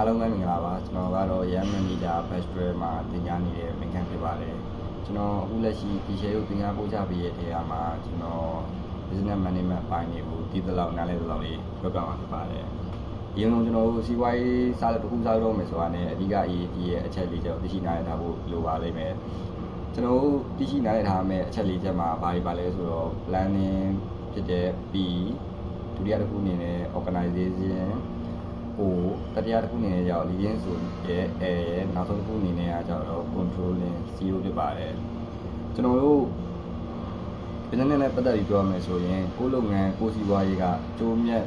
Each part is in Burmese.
အားလုံးပဲမင်္ဂလာပါကျွန်တော်ကတော့ Yemen Media Festival မှာသင်ကြားနေတဲ့ Ming Khan ဖြစ်ပါတယ်ကျွန်တော်အခုလက်ရှိဒီ share ကိုသင်ကြားပို့ချပေးတဲ့နေရာမှာကျွန်တော် business management ပိုင်းတွေကိုဒီသလောက်နားလည်သလောက်လေးပြောပြမှာဖြစ်ပါတယ်ဒီလိုကျွန်တော်တို့စီးပွားရေးစားတစ်ခုစားတော့မယ်ဆိုတာနဲ့အဓိကအရေးကြီးရဲ့အချက်လေးချက်ကိုသိရှိနားလည်ထားဖို့လိုပါလိမ့်မယ်ကျွန်တော်တို့သိရှိနားလည်ထားမယ့်အချက်လေးချက်မှာဘာတွေပါလဲဆိုတော့ planning ဖြစ်တဲ့ P ဒုတိယတစ်ခုအနေနဲ့ organization ကိုတတိယတစ်ခုအနေနဲ့ကြောင့် leading ဆိုရဲ့နောက်ဆုံးတစ်ခုအနေနဲ့ကကြောင့် controlling CEO ဖြစ်ပါတယ်ကျွန်တော်တို့ business နဲ့ပတ်သက်ပြီးပြောရမယ်ဆိုရင်ကိုယ်လုပ်ငန်းကိုယ်စီးပွားရေးကအကျိုးမြတ်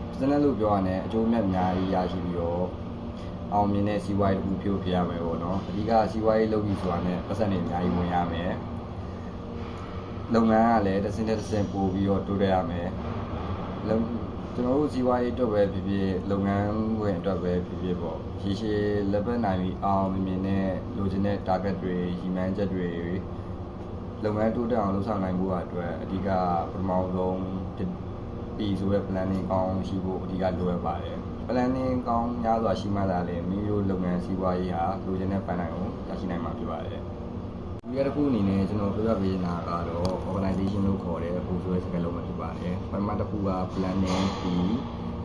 business လို့ပြောရတဲ့အကျိုးမြတ်အများကြီးရရှိပြီးတော့အောင်မြင်တဲ့စီးပွားရေးတစ်ခုဖြစ်ရမယ်ပေါ့နော်အဓိကစီးပွားရေးလုပ်ပြီးဆိုတာနဲ့ပတ်သက်နေအများကြီးဝင်ရမယ်လုပ်ငန်းကလည်းတစ်ဆင့်တစ်ဆင့်ပို့ပြီးတော့တိုးတက်ရမယ်ကျွန်တော်တို့စီးပွားရေးအတွက်ပဲဖြစ်ဖြစ်လုပ်ငန်းဝင်အတွက်ပဲဖြစ်ဖြစ်ပေါ့ရေရှည်လက်ပတ်နိုင်ပြီးအောင်မြင်တဲ့လိုချင်တဲ့ target တွေရည်မှန်းချက်တွေလုပ်ငန်းတိုးတက်အောင်လုပ်ဆောင်နိုင်ဖို့အတွက်အဓိကပထမဆုံးဒီဆိုတဲ့ planning ကောင်းရှိဖို့အဓိကလိုအပ်ပါတယ် planning ကောင်းများစွာရှိမှသာလေမိမိတို့လုပ်ငန်းစီးပွားရေးဟာလိုချင်တဲ့ပန်းတိုင်ကိုရရှိနိုင်မှာဖြစ်ပါတယ်ဒီတစ်ခုအနေနဲ့ကျွန်တော်ပြောပြပေးနေတာကတော့ organization လို့ခေါ်တဲ့ပုံစံစကားလုံးပဲဖြစ်ပါတယ်ပထမတစ်ခုက planning ပြီး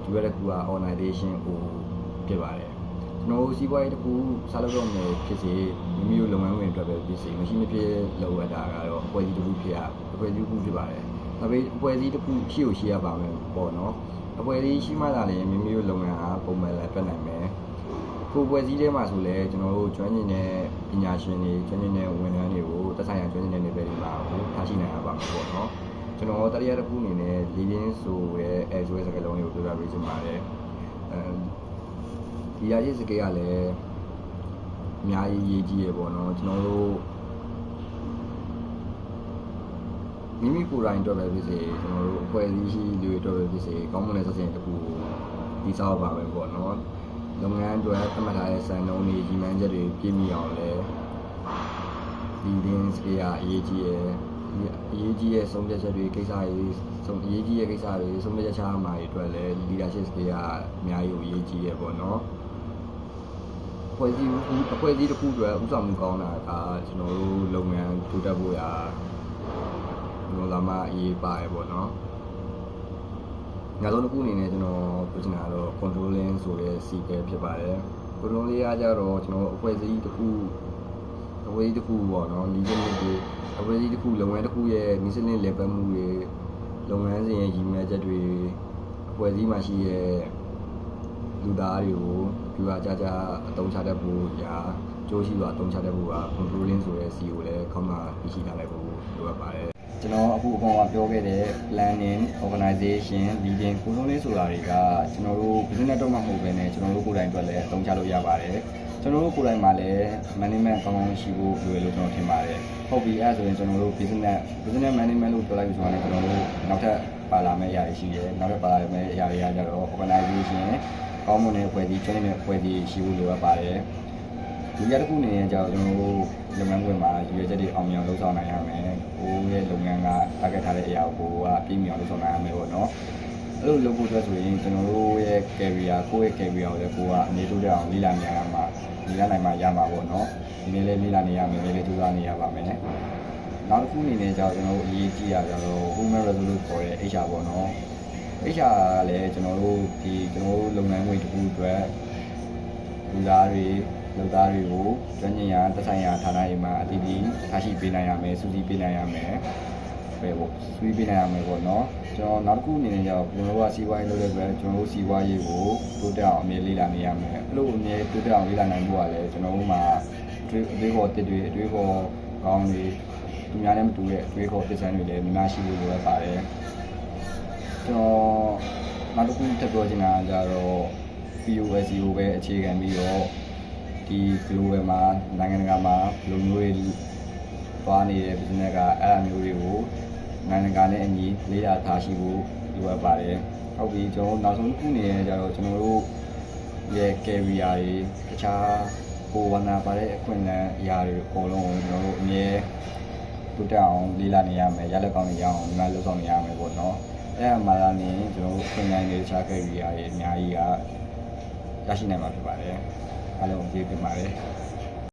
ဒုတိယတစ်ခုက organization ကိုဖြစ်ပါတယ်ကျွန်တော်စီးပွားရေးတစ်ခုစားလုပ်တော့မယ်ဖြစ်စေမိမိတို့လုပ်ငန်းဝင်အတွက်ပဲဖြစ်စေမရှိမဖြစ်လိုအပ်တာကတော့အဖွဲ့အစည်းတစ်ခုဖြစ်ပါတယ်ဒါပေမဲ့အဖွဲ့အစည်းတစ်ခုရှိရပါမယ်ပေါ့နော်အဖွဲ့အစည်းရှိမှသာလေမိမိတို့လုပ်ငန်းအားပုံမှန်လည်းတက်နိုင်မယ်ကိုယ်ပွဲစည်းထဲမှာဆိုလဲကျွန်တော်တို့ကျွမ်းကျင်တဲ့ပညာရှင်တွေကျွမ်းကျင်တဲ့ဝန်ထမ်းတွေကိုသက်ဆိုင်ရာကျွမ်းကျင်တဲ့ level တွေမှာထားရှိနိုင်ရပါမှာပေါ့နော်ကျွန်တော်တတိယတစ်ခုအနေနဲ့ leading ဆိုရဲဆိုတဲ့စကားလုံးတွေကိုပြောပြပေးချင်ပါတယ်ဒီရရှိစကေးကလည်းအများကြီးရေးကြီးရပေါ့နော်ကျွန်တော်တို့မိမိကိုယ်တိုင်အတွက်ပဲဖြစ်စေကျွန်တော်တို့အဖွဲ့အစည်းရှိလူတွေအတွက်ပဲဖြစ်စေကောင်းမွန်တဲ့ဆက်ဆံရေးတစ်ခုတည်ဆောက်ပါမယ်ပေါ့နော်လုပ်ငန်းတွေသတ်မှတ်ထားတဲ့စံနှုန်းတွေရည်မှန်းချက်တွေပြည့်မီအောင်လဲဒီ leading skill အရေးကြီးရဲ့ဆုံးဖြတ်ချက်တွေကိစ္စတွေဆုံးအရေးကြီးရဲ့ကိစ္စတွေဆုံးဖြတ်ချက်ချမှာတွေအတွက်လဲ leadership skill ကအများကြီးအရေးကြီးရပေါ့နော်အဖွဲ့အစည်းတစ်ခုအတွက်ဥဆောင်မှုကောင်းတာကကျွန်တော်တို့လုပ်ငန်းတိုးတက်ဖို့ရာကျွန်တော်လာမအရေးပါတယ်ပေါ့နော်နောက်ဆုံးတစ်ခုအနေနဲ့ကျွန်တော်ပြောချင်တာကတော့ controlling ဆိုတဲ့ skill ဖြစ်ပါတယ် controlling ကကြတော့ကျွန်တော်အဖွဲ့အစည်းတစ်ခုပေါ့နော်ဒီလိုမျိုးအဖွဲ့အစည်းတစ်ခုလုပ်ငန်းတစ်ခုရဲ့နိစလင်း level မှုတွေလုပ်ငန်းစဉ်ရဲ့ရည်မှန်းချက်တွေအဖွဲ့အစည်းမှာရှိတဲ့လူသားတွေကိုပြွာကြအသုံးချတတ်ဖို့ရာကြိုးရှိစွာအသုံးချတတ်ဖို့က controlling ဆိုတဲ့ skill ကိုလည်းခေါင်းမှာသိရှိထားလိုက်ဖို့လိုအပ်ပါတယ်ကျွန်တော်အခုအပေါ်မှာပြောခဲ့တဲ့ planning organization leading controlling ဆိုတာတွေကကျွန်တော်တို့ business တော့မှမဟုတ်ဘဲနဲ့ကျွန်တော်တို့ကိုယ်တိုင်အတွက်လည်းအသုံးချလို့ရပါတယ်ကျွန်တော်တို့ကိုယ်တိုင်မှာလည်း management ကောင်းကောင်းရှိဖို့လိုရလို့ကျွန်တော်ထင်ပါတယ်ဟုတ်ပြီအဲ့ဆိုရင်ကျွန်တော်တို့ business management လို့ပြောလိုက်ပြီးဆိုတော့ကျွန်တော်တို့နောက်ထပ်ပါလာမယ့်အရာတွေရှိတယ်နောက်ထပ်ပါလာမယ့်အရာတွေကကြတော့ organization ကောင်းမွန်တဲ့အဖွဲ့အစည်းကျွမ်းကျင်တဲ့အဖွဲ့အစည်းရှိဖို့လိုအပ်ပါတယ်ဒီရတစ်ခုအနေနဲ့ကြောင့်ကျွန်တော်တို့လုပ်ငန်းခွင်မှာရည်ရွယ်ချက်တွေအောင်မြင်အောင်လုပ်ဆောင်နိုင်ရမယ်ကိုယ့်ရဲ့လုပ်ငန်းက target ထားတဲ့အရာကိုပြည့်မီအောင်လုပ်ဆောင်နိုင်ရမယ်ပေါ့နော်အဲ့လိုလုပ်ဖို့အတွက်ဆိုရင်ကျွန်တော်တို့ရဲ့ career ကိုယ့်ရဲ့ career ကိုလည်းကိုယ်ကအမြဲတိုးတက်အောင်လေ့လာနိုင်မှရမှာပေါ့နော်ဒီနေ့လည်းလေ့လာနေရမယ်လည်းကြိုးစားနေရပါမယ်နောက်တစ်ခုအနေနဲ့ကြောင့်ကျွန်တော်တို့အရေးကြီးတာကြတော့ human resource ခေါ်တဲ့ HR ပေါ့နော် HR ကလည်းကျွန်တော်တို့လုပ်ငန်းဝင်တစ်ခုအတွက်လူသားတွေလုပ်သားတွေကိုကျွမ်းကျင်ရာသက်ဆိုင်ရာဌာနတွေမှာအသီးသီးထားရှိပေးနိုင်ရမယ်စူးစီးပေးနိုင်ရမယ်ပေါ့နော်ကျွန်တော်နောက်တစ်ခုအနေနဲ့ကြောင့်ကျွန်တော်တို့ကစီးပွားရေးလုပ်တဲ့အတွက်ကျွန်တော်တို့စီးပွားရေးကိုတိုးတက်အောင်အမြဲလေ့လာနေရမယ်အဲ့လိုအမြဲတိုးတက်အောင်လေ့လာနိုင်ဖို့ကလည်းကျွန်တော်တို့မှာအတွေးခေါ်တစ်တွေအတွေးခေါ်ကောင်းတွေသူများနဲ့မတူတဲ့အတွေးခေါ်တစ်ဆန်းတွေလည်းများရှိလို့လိုအပ်ပါတယ်ကျွန်တော်နောက်တစ်ခုထပ်ပြောချင်တာကြတော့ POSC ကိုပဲအခြေခံပြီးတော့ဒီ global မှာနိုင်ငံတကာမှာလူမျိုးတွေသွားနေတဲ့ business ကအဲ့အမျိုးတွေကိုနိုင်ငံတကာနဲ့အညီလေးလာထားရှိဖို့လိုအပ်ပါတယ်ဟုတ်ပြီကျွန်တော်နောက်ဆုံးတစ်ခုနေရကြတော့ကျွန်တော်တို့ရဲ့ career တွေတခြားကိုယ်ဝနာပါတဲ့အခွင့်အလမ်းအရာတွေအကုန်လုံးကိုကျွန်တော်တို့အမြဲတိုးတက်အောင်လေးလာနေရမယ်ရလက်ကောင်းနေရအောင်ဒီမှာလုပ်ဆောင်နေရမယ်ပေါ့နော်အဲ့အမှလာနေကျွန်တော်တို့ခွင့်နိုင်တဲ့တခြား career တွေအများကြီးက ရရှိနိုင်မှာဖြစ်ပါတယ်အားလုံးကျေးဇူးတင်ပါတယ်